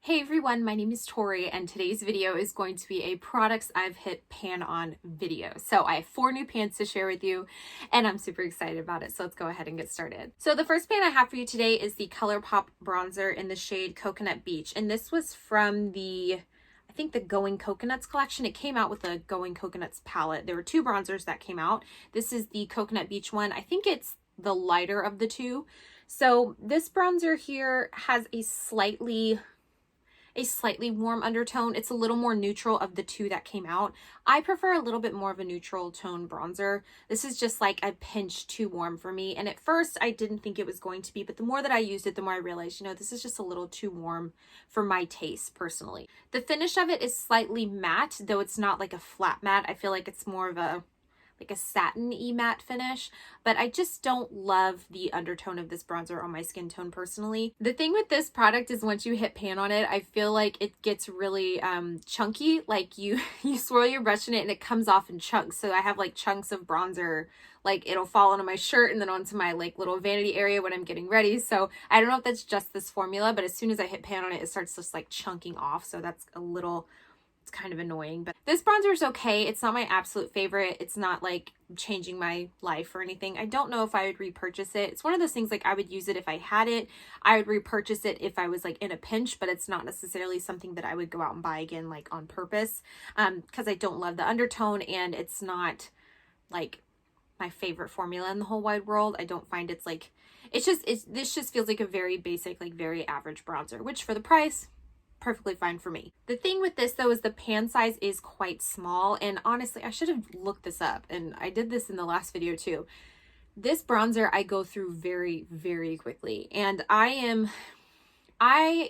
Hey everyone, my name is Tori and today's video is going to be a products I've hit pan on video. So I have 4 new pans to share with you and I'm super excited about it. So let's go ahead and get started. So the first pan I have for you today is the Colourpop bronzer in the shade Coconut Beach. And this was from the Going Coconuts collection. It came out with a Going Coconuts palette. There were 2 bronzers that came out. This is the Coconut Beach one. I think it's the lighter of the 2. So this bronzer here has a slightly warm undertone. It's a little more neutral of the 2 that came out. I prefer a little bit more of a neutral tone bronzer. This is just like a pinch too warm for me. And at first I didn't think it was going to be, but the more that I used it, the more I realized, this is just a little too warm for my taste personally. The finish of it is slightly matte, though it's not like a flat matte. I feel like it's more of a satin-y matte finish, but I just don't love the undertone of this bronzer on my skin tone personally. The thing with this product is once you hit pan on it, I feel like it gets really chunky. Like you swirl your brush in it and it comes off in chunks. So I have like chunks of bronzer, like it'll fall onto my shirt and then onto my like little vanity area when I'm getting ready. So I don't know if that's just this formula, but as soon as I hit pan on it, it starts just like chunking off. So that's it's kind of annoying, but this bronzer is okay. It's not my absolute favorite. It's not like changing my life or anything. I don't know if I would repurchase it. It's one of those things like I would use it if I had it. I would repurchase it if I was like in a pinch, but it's not necessarily something that I would go out and buy again like on purpose because I don't love the undertone and it's not like my favorite formula in the whole wide world. I don't find it's like, this just feels like a very basic, like very average bronzer, which for the price, perfectly fine for me. The thing with this though is the pan size is quite small, and honestly I should have looked this up and I did this in the last video too. This bronzer I go through very, very quickly, and I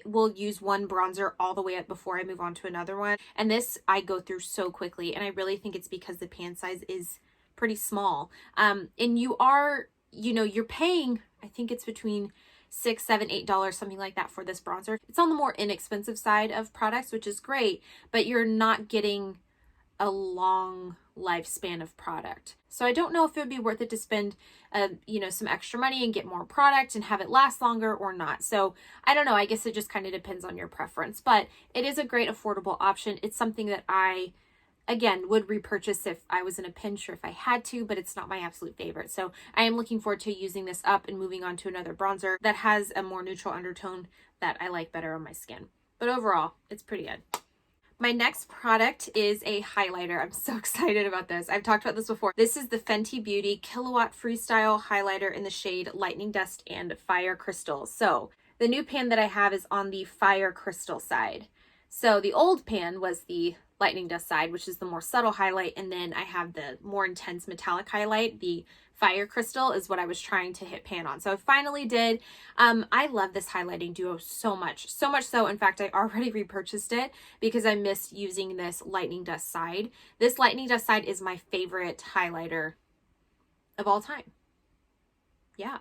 will use one bronzer all the way up before I move on to another one, and this I go through so quickly, and I really think it's because the pan size is pretty small. And you're paying, I think it's between $6, $7, $8, something like that for this bronzer. It's on the more inexpensive side of products, which is great, but you're not getting a long lifespan of product. So I don't know if it would be worth it to spend, some extra money and get more product and have it last longer or not. So I don't know. I guess it just kind of depends on your preference, but it is a great affordable option. It's something that I again would repurchase if I was in a pinch or if I had to, but it's not my absolute favorite. So I am looking forward to using this up and moving on to another bronzer that has a more neutral undertone that I like better on my skin. But overall, it's pretty good. My next product is a highlighter. I'm so excited about this. I've talked about this before. This is the Fenty Beauty Kilowatt Freestyle highlighter in the shade Lightning Dust and Fire Crystal. So the new pan that I have is on the Fire Crystal side. So the old pan was the Lightning Dust side, which is the more subtle highlight, and then I have the more intense metallic highlight. The Fire Crystal is what I was trying to hit pan on. So I finally did. I love this highlighting duo so much so, in fact, I already repurchased it because I missed using this Lightning Dust side. This Lightning Dust side is my favorite highlighter of all time. Yeah.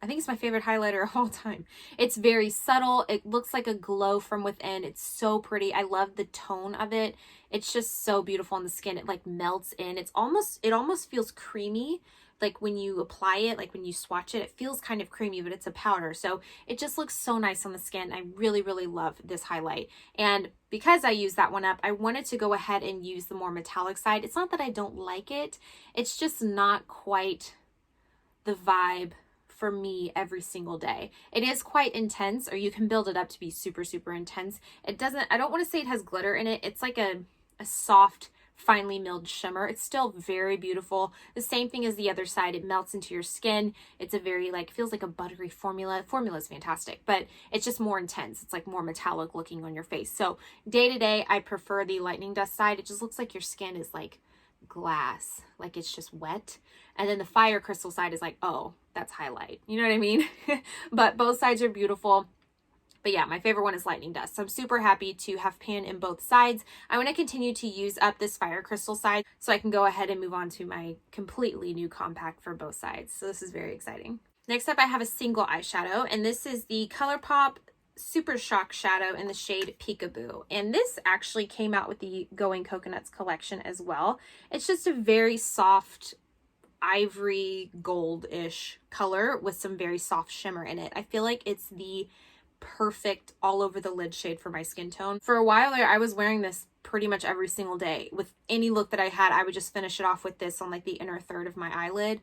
I think it's my favorite highlighter of all time. It's very subtle. It looks like a glow from within. It's so pretty. I love the tone of it. It's just so beautiful on the skin. It like melts in. It almost feels creamy. Like when you apply it, like when you swatch it, it feels kind of creamy, but it's a powder. So it just looks so nice on the skin. I really, really love this highlight. And because I used that one up, I wanted to go ahead and use the more metallic side. It's not that I don't like it. It's just not quite the vibe for me every single day. It is quite intense, or you can build it up to be super, super intense. I don't want to say it has glitter in it. It's like a soft, finely milled shimmer. It's still very beautiful. The same thing as the other side. It melts into your skin. It's a very feels like a buttery formula. Formula is fantastic, but it's just more intense. It's like more metallic looking on your face. So day to day, I prefer the Lightning Dust side. It just looks like your skin is like glass, like it's just wet. And then the Fire Crystal side is like, oh, that's highlight. You know what I mean? But both sides are beautiful. But yeah, my favorite one is Lightning Dust. So I'm super happy to have pan in both sides. I want to continue to use up this Fire Crystal side so I can go ahead and move on to my completely new compact for both sides. So this is very exciting. Next up, I have a single eyeshadow, and this is the Colourpop Super Shock Shadow in the shade Peekaboo. And this actually came out with the Going Coconuts collection as well. It's just a very soft ivory gold-ish color with some very soft shimmer in it. I feel like it's the perfect all over the lid shade for my skin tone. For a while there, I was wearing this pretty much every single day. With any look that I had, I would just finish it off with this on like the inner third of my eyelid.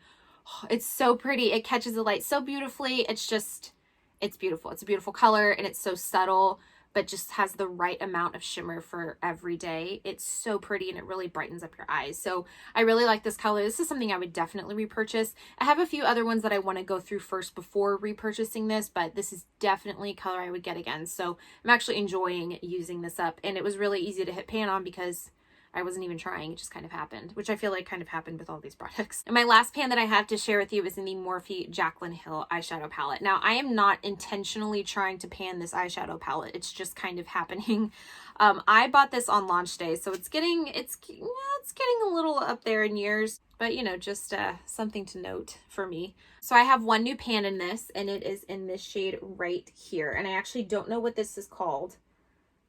It's so pretty. It catches the light so beautifully. It's beautiful. It's a beautiful color, and it's so subtle, but just has the right amount of shimmer for every day. It's so pretty, and it really brightens up your eyes. So I really like this color. This is something I would definitely repurchase. I have a few other ones that I want to go through first before repurchasing this, but this is definitely a color I would get again. So I'm actually enjoying using this up, and it was really easy to hit pan on because I wasn't even trying. It just kind of happened, which I feel like kind of happened with all these products. And my last pan that I have to share with you is in the Morphe Jaclyn Hill eyeshadow palette. Now, I am not intentionally trying to pan this eyeshadow palette. It's just kind of happening. I bought this on launch day, so it's getting a little up there in years, but you know, just something to note for me. So I have one new pan in this, and it is in this shade right here. And I actually don't know what this is called.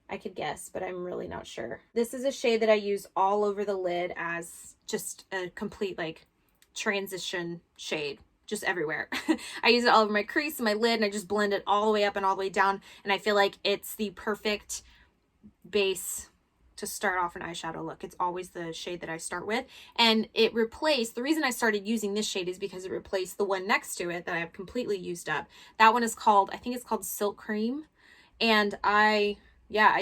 I could guess, but I'm really not sure. This is a shade that I use all over the lid as just a complete like transition shade, just everywhere. I use it all over my crease and my lid, and I just blend it all the way up and all the way down. And I feel like it's the perfect base to start off an eyeshadow look. It's always the shade that I start with. And it replaced, the reason I started using this shade is because it replaced the one next to it that I've completely used up. That one is called, I think it's called Silk Cream. And I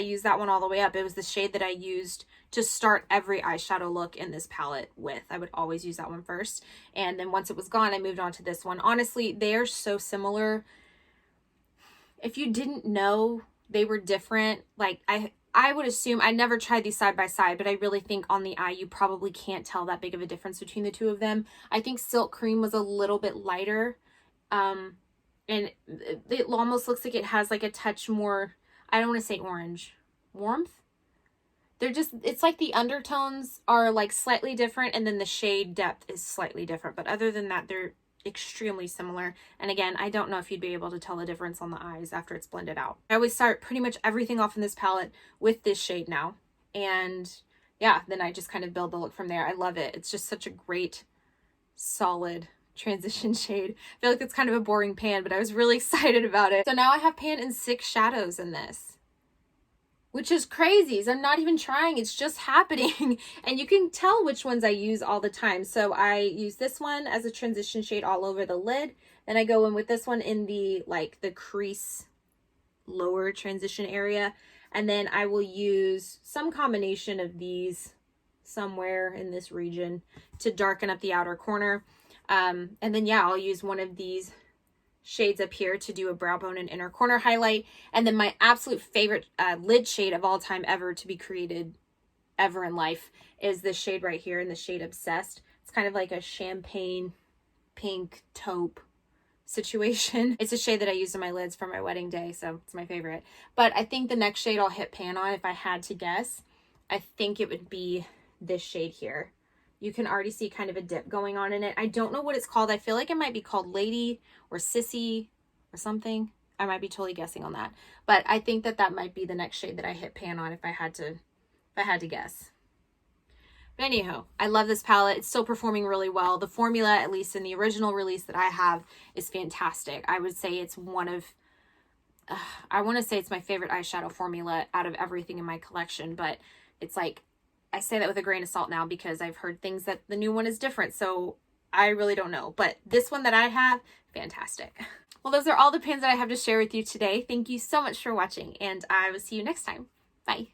used that one all the way up. It was the shade that I used to start every eyeshadow look in this palette with. I would always use that one first. And then once it was gone, I moved on to this one. Honestly, they are so similar. If you didn't know they were different, like I would assume, I never tried these side by side, but I really think on the eye, you probably can't tell that big of a difference between the two of them. I think Silk Cream was a little bit lighter. And it almost looks like it has like a touch more, I don't want to say orange, warmth. It's like the undertones are like slightly different, and then the shade depth is slightly different. But other than that, they're extremely similar. And again, I don't know if you'd be able to tell the difference on the eyes after it's blended out. I always start pretty much everything off in this palette with this shade now. And yeah, then I just kind of build the look from there. I love it. It's just such a great, solid transition shade. I feel like it's kind of a boring pan, but I was really excited about it. So now I have pan in 6 shadows in this, which is crazy. So I'm not even trying. It's just happening. And you can tell which ones I use all the time. So I use this one as a transition shade all over the lid. Then I go in with this one in the crease lower transition area. And then I will use some combination of these somewhere in this region to darken up the outer corner. And then, yeah, I'll use one of these shades up here to do a brow bone and inner corner highlight. And then my absolute favorite lid shade of all time ever to be created ever in life is this shade right here in the shade Obsessed. It's kind of like a champagne pink taupe situation. It's a shade that I used on my lids for my wedding day, so it's my favorite. But I think the next shade I'll hit pan on, if I had to guess, I think it would be this shade here. You can already see kind of a dip going on in it. I don't know what it's called. I feel like it might be called Lady or Sissy or something. I might be totally guessing on that. But I think that that might be the next shade that I hit pan on if I had to guess. But anyhow, I love this palette. It's still performing really well. The formula, at least in the original release that I have, is fantastic. I would say it's one of, I want to say it's my favorite eyeshadow formula out of everything in my collection. But it's like, I say that with a grain of salt now because I've heard things that the new one is different. So I really don't know. But this one that I have, fantastic. Well, those are all the pans that I have to share with you today. Thank you so much for watching, and I will see you next time. Bye.